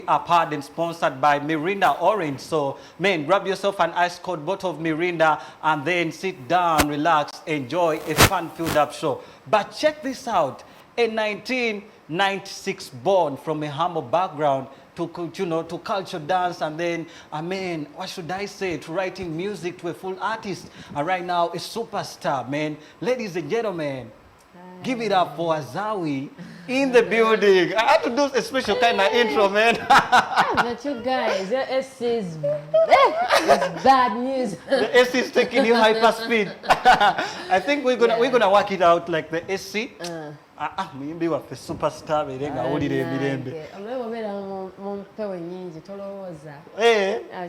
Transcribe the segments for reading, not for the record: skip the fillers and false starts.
are part and sponsored by Mirinda Orange. So, man, grab yourself an ice cold bottle of Mirinda and then sit down, relax, enjoy a fun-filled up show. But check this out. A 1996 born from a humble background to culture dance, and then, what should I say, to writing music, to a full artist. And right now, a superstar, man. Ladies and gentlemen, give it up for Azawi in the building. I had to do a special kind of intro, man. But you guys, your SC is bad news. The SC is taking you hyper speed. I think we're gonna work it out like the SC. Muyimbi waffe superstar berenga awulira emirembe. Olw'obeera mu mpewo nnyingi tolowooza.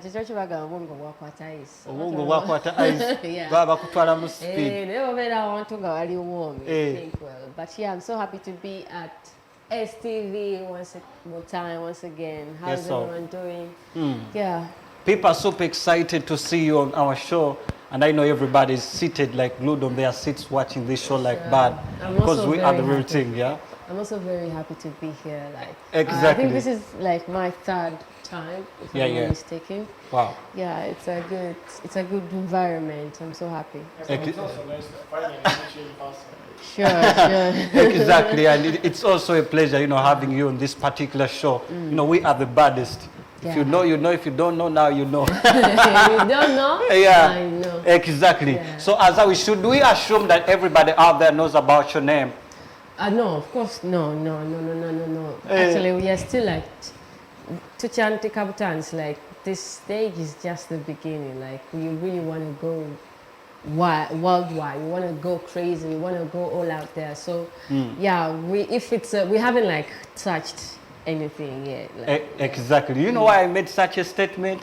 Kikyo kibagamba obwongo bwakwata ice. Obwongo bwakwata ice. Baba bakutwala mu speed. Naye obeera awantu nga wali woomye. But yeah, I'm so happy to be at STV once more time, once again. How's everyone doing? Yeah. People are super excited to see you on our show. And I know everybody's seated, like glued on their seats watching this show like bad. Because we are the real thing, yeah? I'm also very happy to be here. Exactly. I think this is like my third time, if I'm not mistaken. Wow. Yeah, it's a good environment. I'm so happy. Sure. Exactly, and it's also a pleasure, having you on this particular show. We are the baddest. If you know, you know. If you don't know, now you know. You don't know? Yeah, I know. Exactly. Yeah. So, Azawi, should we assume that everybody out there knows about your name? No, of course, no. Actually, we are still like Tuchanti Kabutans. Like this stage is just the beginning. Like we really want to go worldwide. We want to go crazy. We want to go all out there. So, yeah, we haven't like touched anything yet. Exactly. You know why I made such a statement?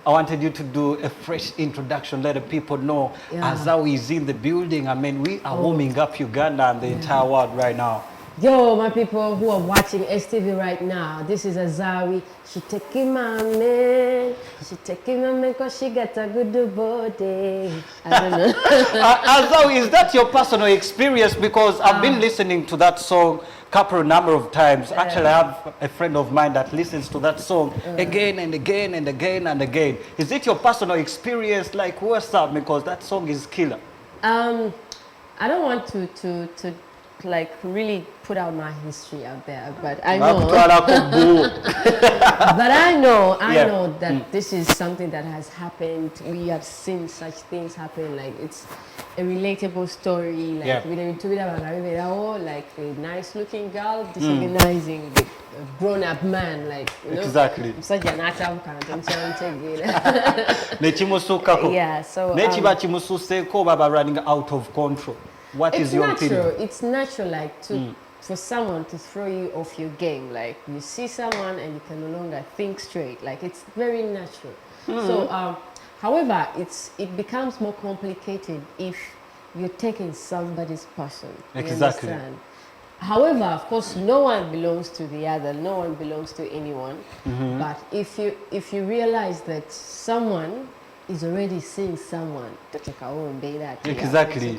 I wanted you to do a fresh introduction, let the people know Azawi is in the building. We are warming up Uganda and the entire world right now. Yo, my people who are watching STV right now, this is Azawi. She taking my man. She taking my man because she got a good body. I don't know. Azawi, is that your personal experience? Because I've been listening to that song number of times. Actually, I have a friend of mine that listens to that song again and again and again and again. Is it your personal experience? Like, what's up? Because that song is killer. I don't want to like really put out my history out there, but I know. But I know that this is something that has happened. We have seen such things happen. Like it's a relatable story. Like like a nice looking girl disorganizing the grown-up man. Like exactly. Yeah. So running out of control. What is your opinion? It's natural, like for someone to throw you off your game. Like you see someone and you can no longer think straight. Like it's very natural. So, however, it becomes more complicated if you're taking somebody's person. Exactly. You understand? However, of course, no one belongs to the other. No one belongs to anyone. But if you realize that someone is already seeing someone, exactly.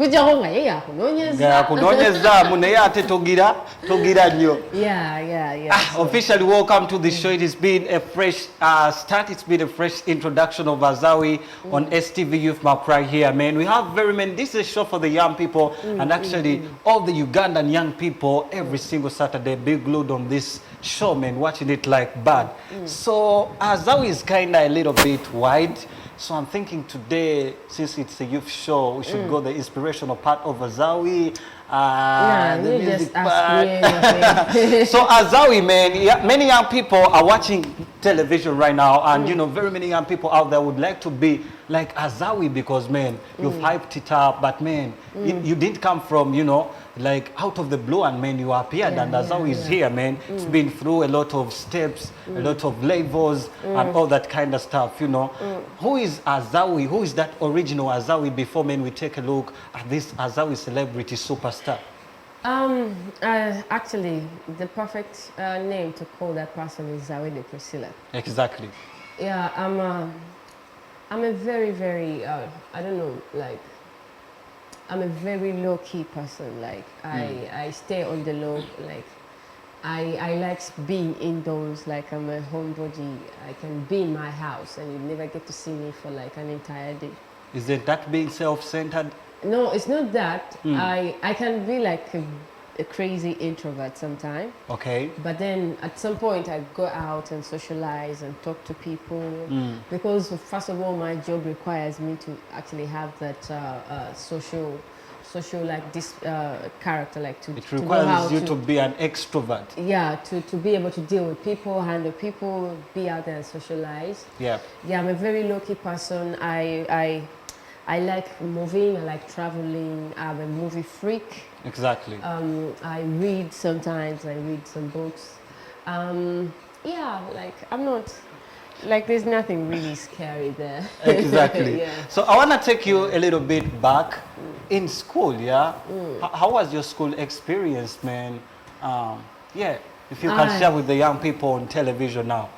Officially welcome to the show. It has been a fresh start. It's been a fresh introduction of Azawi on STV Youth Map right here, man. We have this is a show for the young people, and actually all the Ugandan young people every single Saturday be glued on this show, man, watching it like bad. So Azawi is kind of a little bit wide. So I'm thinking today, since it's a youth show, we should go the inspirational part of Azawi. The music part. So Azawi, man, many young people are watching television right now, and very many young people out there would like to be like Azawi because, man, you've hyped it up, but man, you didn't come from, like out of the blue, and man, you appeared, and Azawi is here, man. It's been through a lot of steps, a lot of levels, and all that kind of stuff, Who is Azawi? Who is that original Azawi before, man, we take a look at this Azawi celebrity superstar? Actually, the perfect name to call that person is Zawede Priscilla. Exactly. Yeah, I'm a very, very, I don't know, like, I'm a very low-key person. Like, I stay on the low. Like, I like being indoors, like I'm a homebody. I can be in my house and you never get to see me for like an entire day. Is it that being self-centered? No, it's not that. I can be like a crazy introvert sometimes. Okay. But then at some point I go out and socialize and talk to people because first of all my job requires me to actually have that social like this character, like to It to know requires how you to be an extrovert. yeah, to be able to deal with people, handle people, be out there and socialize. Yeah. Yeah, I'm a very low-key person. I like moving, I like traveling, I'm a movie freak. Exactly. I read sometimes, I read some books. Yeah, like I'm not, like there's nothing really scary there. Exactly. Yeah. So I want to take you a little bit back in school, yeah? How was your school experience, man? Yeah, if you can share with the young people on television now.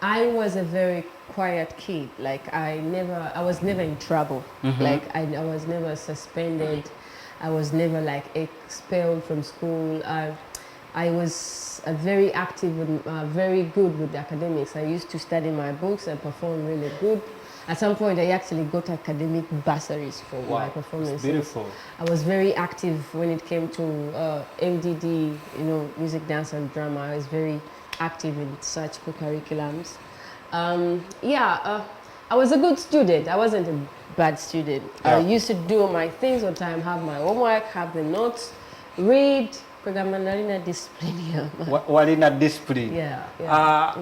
I was a very quiet kid. Like I was never in trouble. Like I was never suspended. I was never like expelled from school. I was very active and very good with academics. I used to study my books and perform really good. At some point, I actually got academic bursaries for my performances. Beautiful. I was very active when it came to MDD, you know, music, dance, and drama. I was very active in such curriculums. I was a good student. I wasn't a bad student. I used to do my things on time, have my homework, have the notes, read. Walina discipline. Yeah.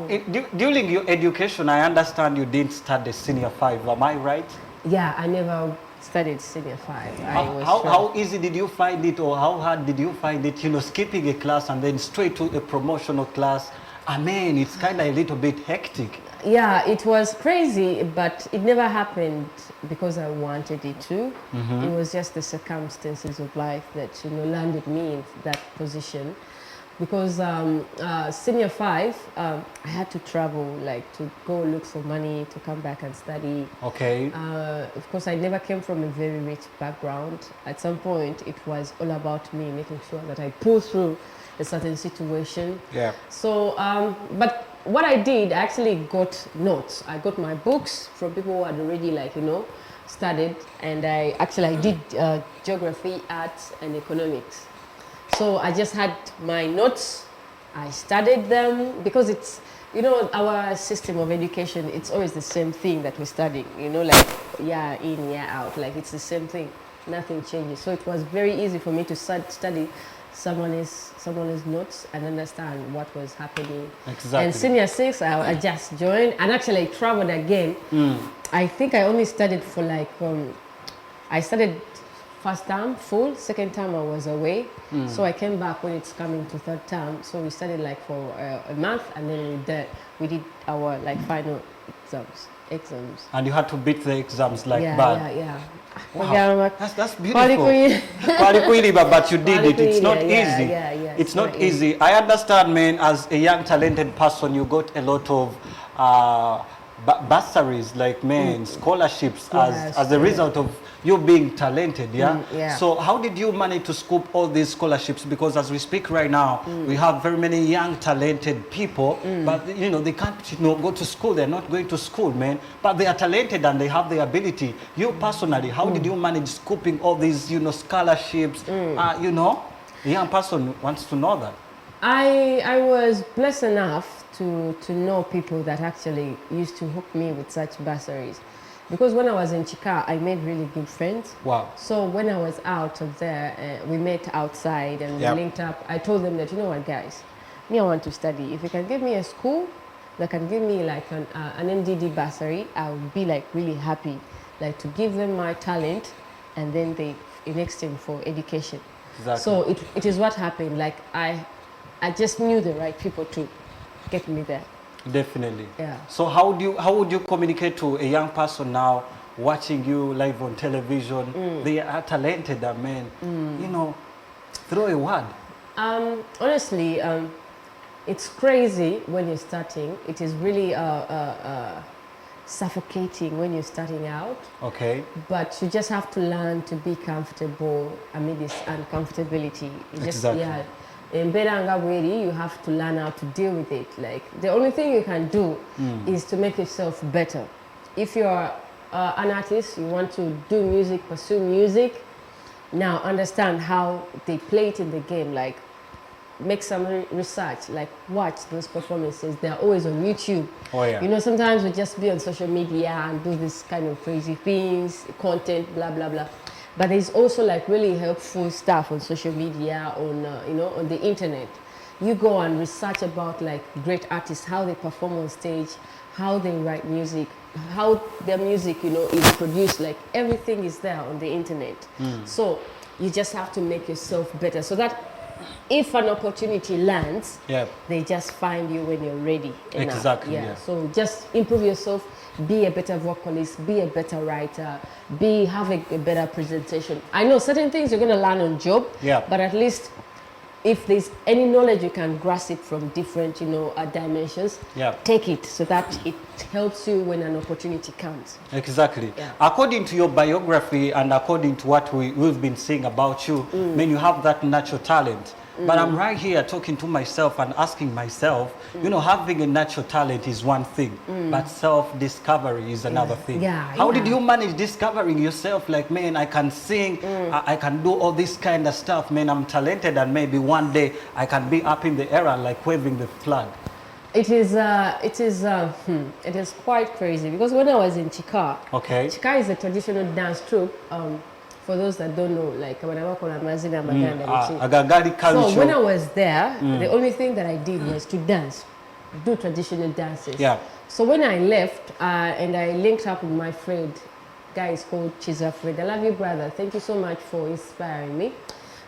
During your education, I understand you didn't study senior 5. Am I right? Yeah, I never studied senior 5. How easy did you find it, or how hard did you find it? You know, skipping a class and then straight to a promotional class. I mean, it's kind of a little bit hectic. Yeah, it was crazy, but it never happened because I wanted it to. It was just the circumstances of life that, you know, landed me in that position. Because senior 5, I had to travel, like to go look for money, to come back and study. Okay. Of course, I never came from a very rich background. At some point, it was all about me making sure that I pull through a certain situation. Yeah. So, but what I did, I actually got notes. I got my books from people who had already, like, you know, studied, and I did geography, arts, and economics. So I just had my notes. I studied them because it's, you know, our system of education, it's always the same thing that we're studying, you know, like year in, year out, like it's the same thing. Nothing changes. So it was very easy for me to study someone's notes and understand what was happening. Exactly. And senior 6, I just joined and actually traveled again. I think I only studied for like, I studied first term full, second term I was away. So I came back when it's coming to third term. So we studied like for a month, and then we did our like final exams. And you had to beat the exams like bad. Yeah. Wow. That's beautiful. But you did it. It's not easy. It's not easy. I understand, man, as a young talented person, you got a lot of bursaries, like, man, scholarships as a result of you being talented, So how did you manage to scoop all these scholarships? Because as we speak right now, we have very many young talented people, but you know, they can't, you know, go to school. They're not going to school, man, but they are talented and they have the ability. You personally, how did you manage scooping all these, you know, scholarships? You know, a young person wants to know that. I was blessed enough to know people that actually used to hook me with such bursaries. Because when I was in Chicago, I made really good friends. Wow. So when I was out of there, we met outside and we linked up. I told them that, you know what, guys, me, I want to study. If you can give me a school that can give me like an MDD bursary, I would be like really happy, like to give them my talent, and then they in exchange for education. Exactly. So it is what happened. Like I just knew the right people to get me there. Definitely. Yeah. So how would you communicate to a young person now watching you live on television? They are talented, man. You know, throw a word. Honestly, it's crazy when you're starting. It is really suffocating when you're starting out. Okay. But you just have to learn to be comfortable amid this uncomfortability. You just, exactly. in Beranga Bweri, you have to learn how to deal with it. Like, the only thing you can do is to make yourself better. If you're an artist, you want to do music, pursue music, now understand how they play it in the game. Like, make some research, like watch those performances. They're always on YouTube. Oh yeah. You know, sometimes we just be on social media and do this kind of crazy things, content, blah, blah, blah. But there's also like really helpful stuff on social media, on, you know, on the internet. You go and research about like great artists, how they perform on stage, how they write music, how their music, you know, is produced. Like, everything is there on the internet. So you just have to make yourself better so that if an opportunity lands, they just find you when you're ready enough. Exactly. Yeah. So just improve yourself, be a better vocalist, be a better writer, have a better presentation. I know certain things you're going to learn on job, but at least if there's any knowledge you can grasp it from different, you know, dimensions, take it so that it helps you when an opportunity comes. Exactly. According to your biography and according to what we've been saying about you, I mean, you have that natural talent. But I'm right here talking to myself and asking myself, you know, having a natural talent is one thing, but self-discovery is another thing. How did you manage discovering yourself? Like, man, I can sing, I can do all this kind of stuff, man, I'm talented, and maybe one day I can be up in the air like waving the flag. It is quite crazy, because when I was in Chika, Chika is a traditional dance troupe. For those that don't know, like when I work on Amazina Maganda. So when I was there, the only thing that I did was to dance, do traditional dances. So when I left and I linked up with my friend, guy is called Chiza Fred. I love you, brother. Thank you so much for inspiring me.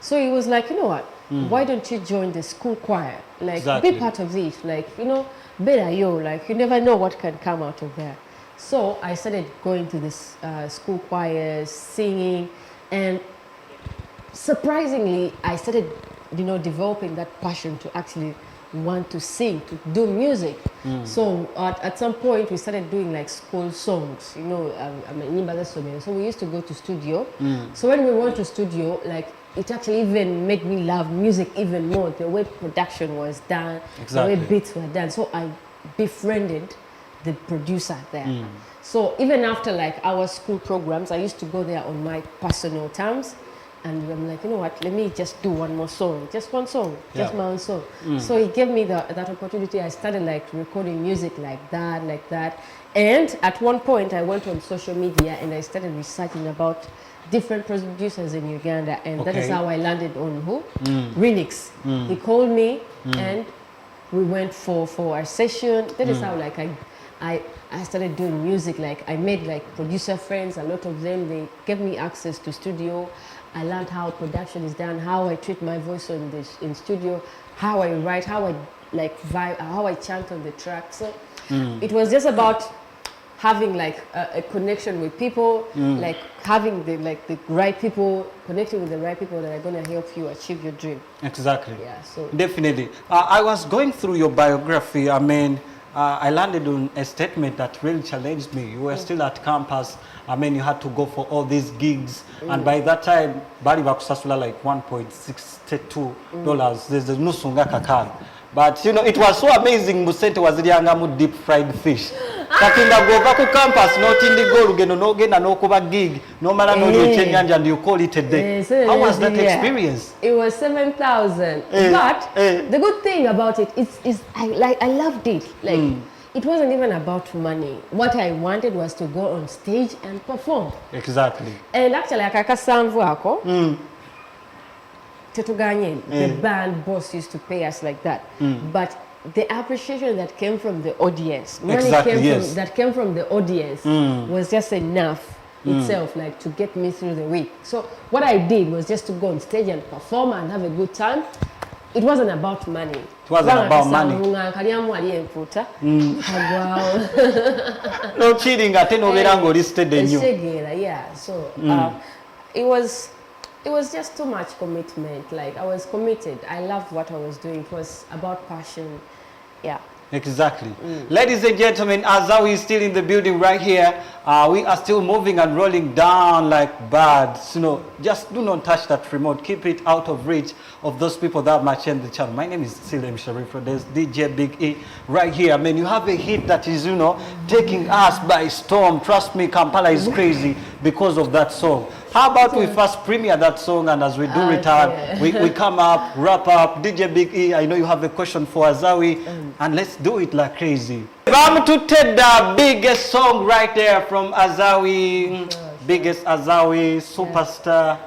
So he was like, you know what? Why don't you join the school choir? Like, be part of it. Like, you know, better yo. Like, you never know what can come out of there. So I started going to this school choir, singing. And surprisingly, I started, you know, developing that passion to actually want to sing, to do music. So at some point, we started doing like school songs, you know, so we used to go to studio. So when we went to studio, like, it actually even made me love music even more, the way production was done, the way beats were done. So I befriended the producer there. So even after like our school programs, I used to go there on my personal terms, and I'm like, you know what, let me just do one more song, just one song, just my own song. So he gave me that opportunity. I started like recording music like that. And at one point I went on social media and I started researching about different producers in Uganda, and that is how I landed on who? Renix. He called me and we went for our session. That is how like I started doing music. Like, I made like producer friends, a lot of them, they gave me access to studio. I learned how production is done, how I treat my voice in studio, how I write, how I like vibe, how I chant on the track. So it was just about having like a connection with people, like having the right people, connecting with the right people that are going to help you achieve your dream. Exactly. Yeah, so definitely. I was going through your biography. I mean, I landed on a statement that really challenged me. You were still at campus. I mean, you had to go for all these gigs. And by that time, bali bakusasula like $1.62. There's no sunga kakal. But, you know, it was so amazing. Musente was mu deep fried fish. Katinda go back to campus, not in the goal, no gena no kuba gig, no mala no chenyanja, and you call it a day. How was that experience? It was 7,000. But the good thing about it is I loved it. Like, it wasn't even about money. What I wanted was to go on stage and perform. Exactly. And actually, akakasanvu ako, tetuganye, the band boss used to pay us like that. But the appreciation that came from the audience, that came from the audience was just enough itself, like, to get me through the week. So what I did was just to go on stage and perform and have a good time. It wasn't about money. It wasn't about money. No cheating. Yeah. So it was just too much commitment. Like, I was committed. I loved what I was doing. It was about passion. Yeah. Exactly. Ladies and gentlemen, Azawi is still in the building right here. We are still moving and rolling down like birds. You know, just do not touch that remote. Keep it out of reach of those people that might change the channel. My name is Silem Sharif. There's DJ Big E right here. I mean, you have a hit that is, you know, taking us by storm. Trust me, Kampala is crazy because of that song. How about we first premiere that song, and as we do return, we come up, wrap up. DJ Big E, I know you have a question for Azawi, and let's do it like crazy. I'm to take the biggest song right there from Azawi, biggest Azawi, superstar.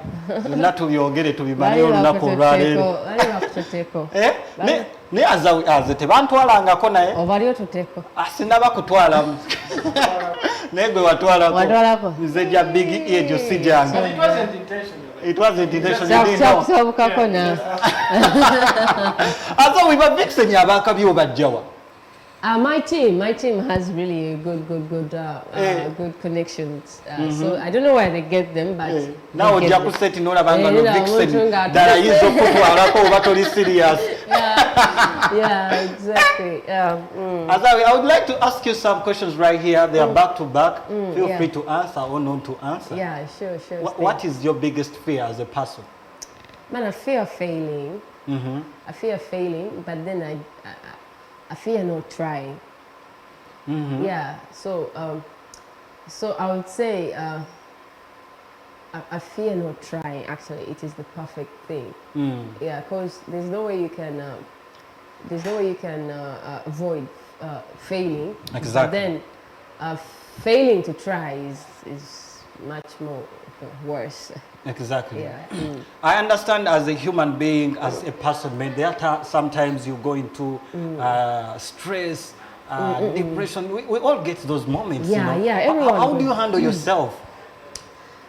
Not to you get it to be money or not for ne Azawi azete bantwala ngako naye obalio tuteko asinaba kutwala negwe watwala ko nze ja Big E ejo sijanga. It wasn't intentional. It wasn't intentional. Azawi ba vixen yabaka byo bajjawa. My team has really good connections. So I don't know where they get them, but now Jaku set in order bangano vixen that is so put serious. Yeah, exactly. Azawi, I would like to ask you some questions right here. They are back to back. Feel free to answer or not to answer. Yeah, sure. What is your biggest fear as a person? Man, I fear failing. I fear failing, but then I fear not trying. Yeah, so I would say I fear not trying. Actually, it is the perfect thing. Yeah, because there's no way you can avoid failing. Exactly. But then failing to try is much more worse. Exactly. Yeah. I understand as a human being, as a person, man, there are sometimes you go into stress, depression. We all get those moments. Yeah, you know? Everyone. How do you handle yourself?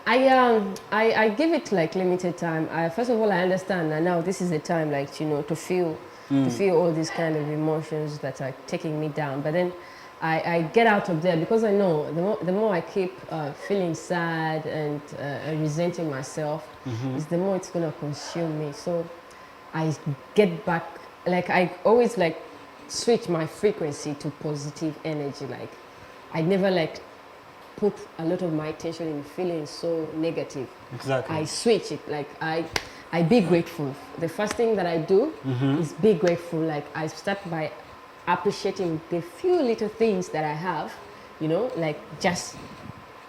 I give it like limited time. First of all, I understand that now this is the time, like, you know, to feel all these kind of emotions that are taking me down. But then I get out of there, because I know the more I keep feeling sad and resenting myself, is the more it's gonna consume me. So I get back, like I always like switch my frequency to positive energy. Like I never like put a lot of my attention in feeling so negative. Exactly. I switch it. Like I be grateful. The first thing that I do is be grateful. Like I start by appreciating the few little things that I have, you know, like just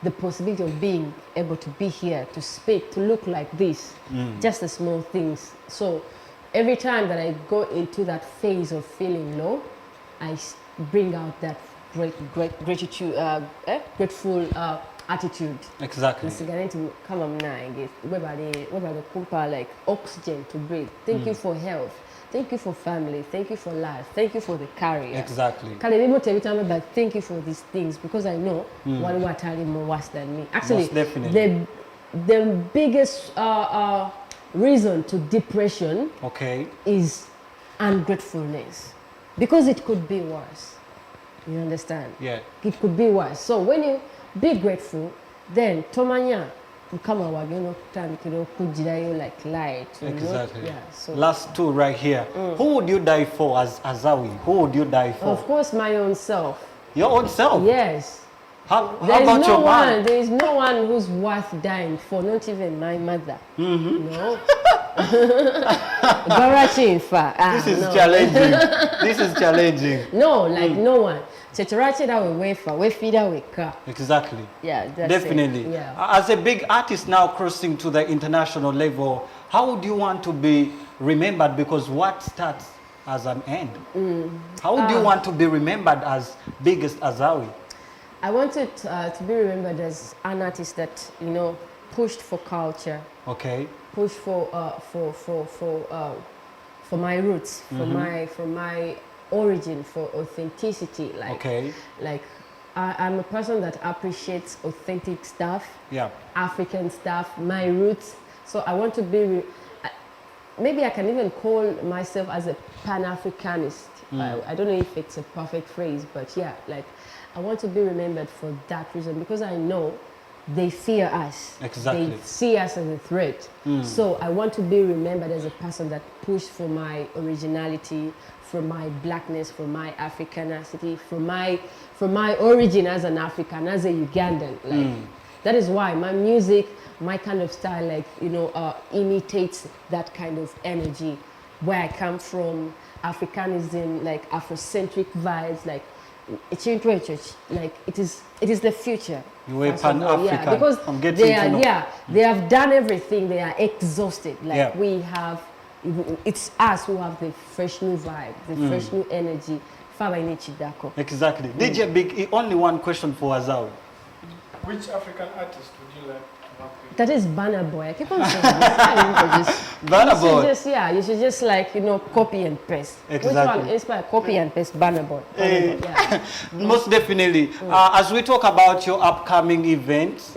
the possibility of being able to be here, to speak, to look like this, just the small things. So every time that I go into that phase of feeling low, I bring out that gratitude, grateful attitude. Exactly. Like oxygen to breathe. Thank you for health. Thank you for family. Thank you for life. Thank you for the career. Exactly. But thank you for these things, because I know one who are telling more worse than me. Actually, the biggest reason to depression is ungratefulness, because it could be worse. You understand? Yeah. It could be worse. So when you be grateful, then tomanya Mukama wageno kutandikira okujirayo like light. Exactly. Yeah, so last two right here. Who would you die for as Azawi? Who would you die for? Of course, my own self. Your own self? Yes. How about your mom? There is no one who's worth dying for, not even my mother. No. This is challenging. This is challenging. No, like no one. Exactly. Yeah, that's definitely. It. Yeah. As a big artist now crossing to the international level, how would you want to be remembered? Because what starts as an end? How would you want to be remembered as biggest Azawi? I wanted to be remembered as an artist that, you know, pushed for culture. Okay. Pushed for my roots, for my origin, for authenticity. Like I'm a person that appreciates authentic stuff, African stuff, my roots. So I want to be, maybe I can even call myself as a Pan-Africanist. I don't know if it's a perfect phrase, but yeah, like I want to be remembered for that reason, because I know they fear us. Exactly. They see us as a threat. So I want to be remembered as a person that pushed for my originality, for my blackness, for my Africanity, for my origin as an African, as a Ugandan. Like that is why my music, my kind of style, like imitates that kind of energy, where I come from, Africanism, like Afrocentric vibes, like like it is the future. You were Pan-African. Yeah, because they have done everything. They are exhausted. Like we have, it's us who have the fresh new vibe, the fresh new energy. Exactly. DJ Big, only one question for Azawi. Which African artist would you like to work with? That is Burna Boy. I keep on saying this. Burna Boy. You should just like, copy and paste. Exactly. Which one inspire? Copy and paste Burna Boy. Most definitely. As we talk about your upcoming events,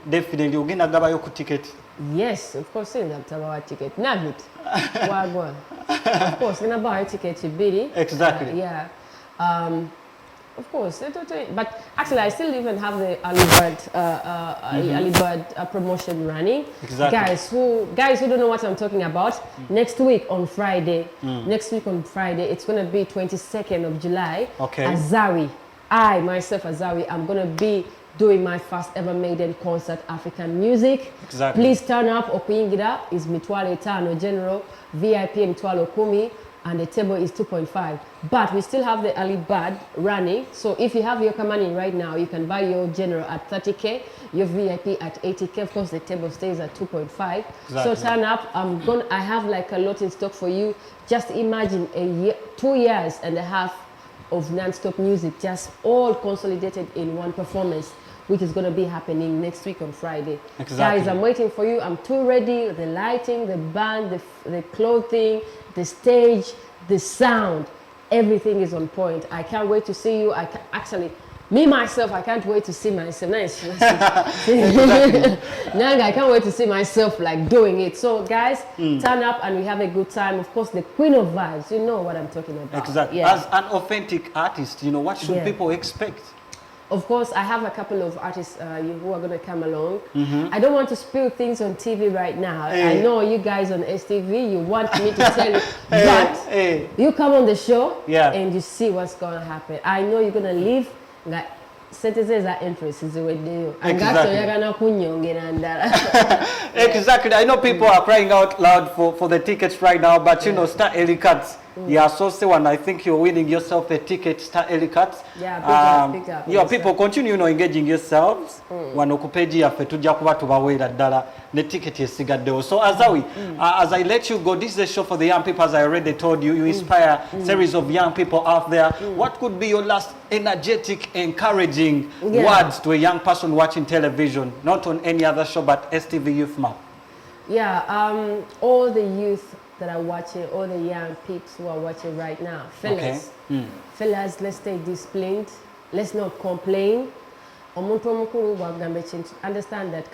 definitely, you're going to get your ticket. Yes, of course, I'm going to buy a ticket. Nugget. Of course, I'm going to buy a ticket to Biddy. Exactly. Of course, but actually I still even have the Alibird promotion running. Exactly. Guys who don't know what I'm talking about, next week on Friday, it's going to be 22nd of July. Okay. Azawi, Azawi, I'm going to be doing my first ever maiden concert, African music. Exactly. Please turn up. Okuyingira is mitwalo 5 general, VIP mitwalo 10. And the table is 2.5. But we still have the early bird running. So if you have your money right now, you can buy your general at 30K, your VIP at 80K. Of course, the table stays at 2.5. Exactly. So turn up. I have like a lot in stock for you. Just imagine 2 years and a half of non-stop music, just all consolidated in one performance, which is going to be happening next week on Friday. Exactly. Guys, I'm waiting for you. I'm too ready. The lighting, the band, the clothing, the stage, the sound, everything is on point. I can't wait to see you. Me myself, I can't wait to see myself. Nice. Nanga, I can't wait to see myself like doing it. So guys, turn up and we have a good time. Of course, the queen of vibes, you know what I'm talking about. Exactly. Yeah. As an authentic artist, what should people expect? Of course, I have a couple of artists who are going to come along. I don't want to spill things on TV right now. I know you guys on STV, you want me to tell you, but you come on the show and you see what's going to happen. I know you're going to leave. Like, citizens are interested with you. Exactly. Exactly. I know people are crying out loud for the tickets right now, but Star Early Cards. So I think you're winning yourself a ticket, Star Early Cards. Pick up. People continue engaging yourselves. Wanokupeji yafe tujja kuba tubawera ddala ne ticket yesigaddewo. So Azawi, as I let you go, this is a show for the young people. As I already told you, you inspire series of young people out there. What could be your last energetic, encouraging words to a young person watching television, not on any other show but STV Youth Map? All the youth that are watching, all the young peeps who are watching right now, fellas, let's stay disciplined, let's not complain. Understand that.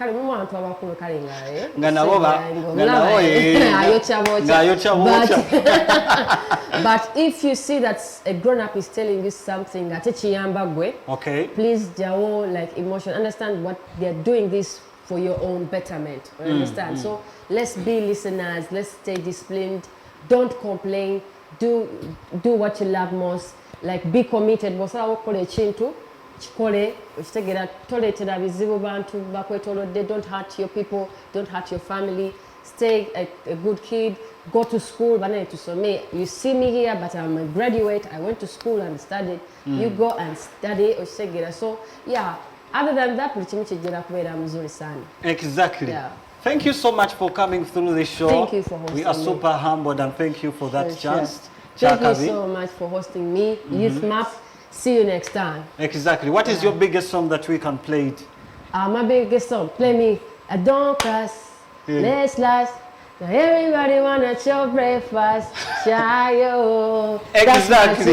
But if you see that a grown-up is telling you something, please jawo like emotion. Understand what they're doing this for your own betterment. Understand? So let's be listeners. Let's stay disciplined. Don't complain. Do what you love most. Like be committed. Don't hurt your people. Don't hurt your family. Stay a good kid. Go to school. You see me here, but I'm a graduate. I went to school and studied. You go and study. So yeah. Other than that, exactly. Yeah. Thank you so much for coming through the show. Thank you for hosting me. We are super humbled and thank you for that chance. Thank you so much for hosting me. Youth Map. See you next time. Exactly. What is your biggest song that we can play it? My biggest song. Play me a Don't Cuss. Let's last. Now everybody wanna show breakfast. Chayo. Exactly.